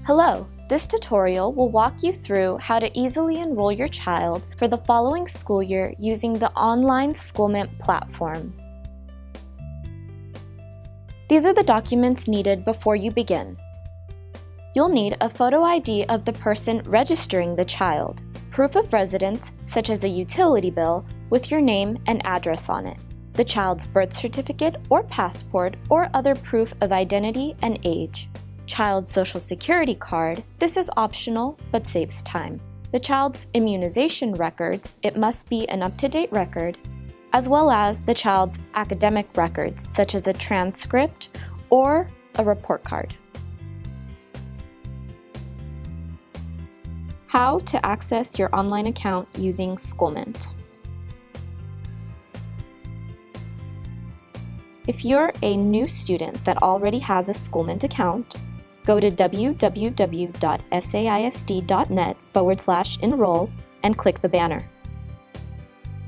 Hello! This tutorial will walk you through how to easily enroll your child for the following school year using the online Schoolment platform. These are the documents needed before you begin. You'll need a photo ID of the person registering the child, proof of residence such as a utility bill with your name and address on it, the child's birth certificate or passport or other proof of identity and age, child's social security card, this is optional but saves time, the child's immunization records, it must be an up-to-date record, as well as the child's academic records such as a transcript or a report card. How to access your online account using Schoolment. If you're a new student that already has a Schoolment account, go to www.saisd.net/enroll and click the banner.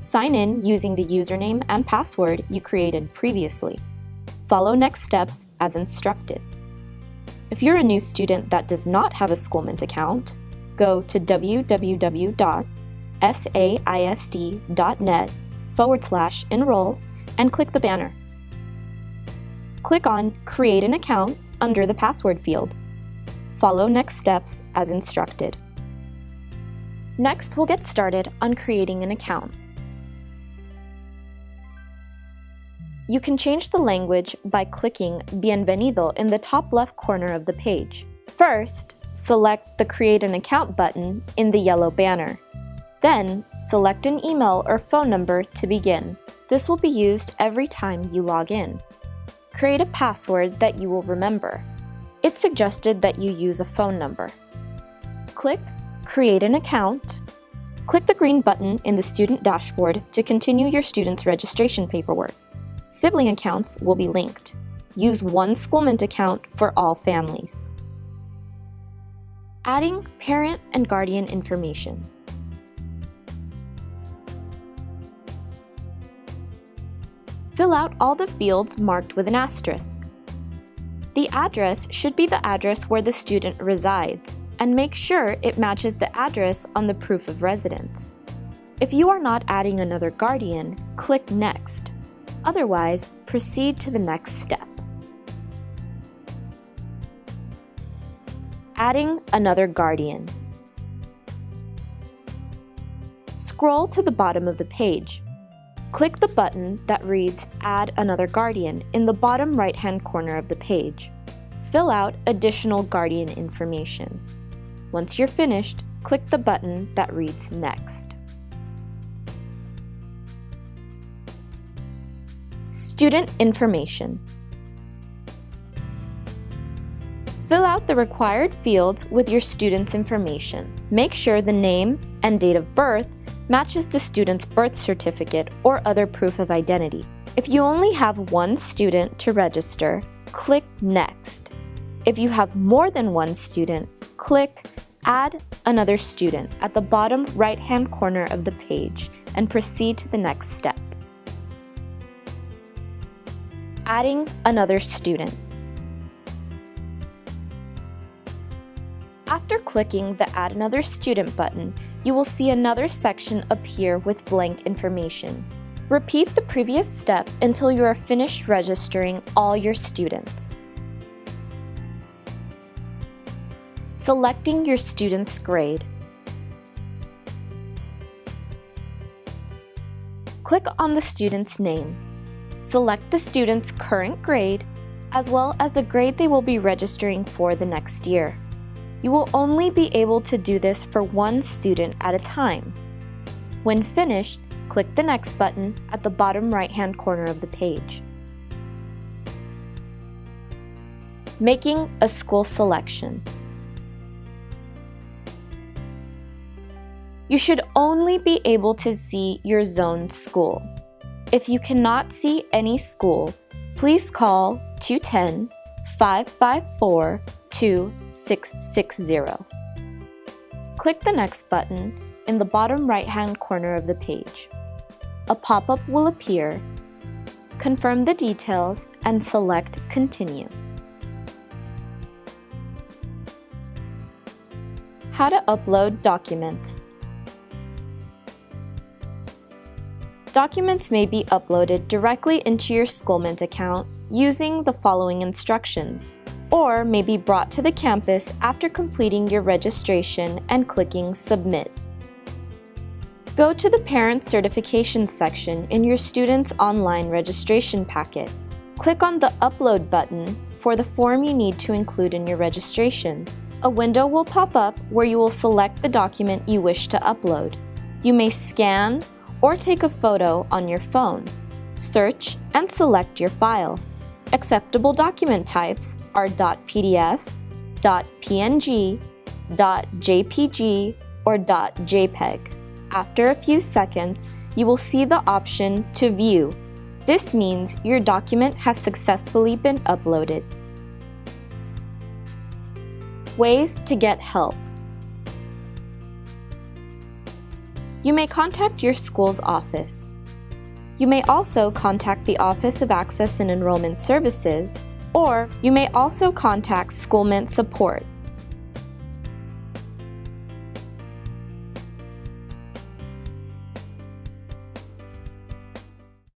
Sign in using the username and password you created previously. Follow next steps as instructed. If you're a new student that does not have a Schoolment account, go to www.saisd.net/enroll and click the banner. Click on Create an Account under the password field. Follow next steps as instructed. Next, we'll get started on creating an account. You can change the language by clicking Bienvenido in the top left corner of the page. First, select the Create an Account button in the yellow banner. Then, select an email or phone number to begin. This will be used every time you log in. Create a password that you will remember. It's suggested that you use a phone number. Click Create an Account. Click the green button in the student dashboard to continue your student's registration paperwork. Sibling accounts will be linked. Use one Schoolment account for all families. Adding parent and guardian information. Fill out all the fields marked with an asterisk. The address should be the address where the student resides, and make sure it matches the address on the proof of residence. If you are not adding another guardian, click Next. Otherwise, proceed to the next step. Adding another guardian. Scroll to the bottom of the page. Click the button that reads Add another guardian in the bottom right-hand corner of the page. Fill out additional guardian information. Once you're finished, click the button that reads Next. Student information. Fill out the required fields with your student's information. Make sure the name and date of birth matches the student's birth certificate or other proof of identity. If you only have one student to register, click Next. If you have more than one student, click Add another student at the bottom right-hand corner of the page and proceed to the next step. Adding another student. After clicking the Add Another Student button, you will see another section appear with blank information. Repeat the previous step until you are finished registering all your students. Selecting your student's grade. Click on the student's name. Select the student's current grade, as well as the grade they will be registering for the next year. You will only be able to do this for one student at a time. When finished, click the Next button at the bottom right-hand corner of the page. Making a school selection. You should only be able to see your zoned school. If you cannot see any school, please call 210-554-2660. Click the Next button in the bottom right-hand corner of the page. A pop-up will appear. Confirm the details and select Continue. How to upload documents. Documents may be uploaded directly into your Schoolment account using the following instructions, or may be brought to the campus after completing your registration and clicking Submit. Go to the Parent Certification section in your student's online registration packet. Click on the Upload button for the form you need to include in your registration. A window will pop up where you will select the document you wish to upload. You may scan or take a photo on your phone. Search and select your file. Acceptable document types are .pdf, .png, .jpg, or .jpeg. After a few seconds, you will see the option to view. This means your document has successfully been uploaded. Ways to get help. You may contact your school's office. You may also contact the Office of Access and Enrollment Services, or you may also contact Schoolment support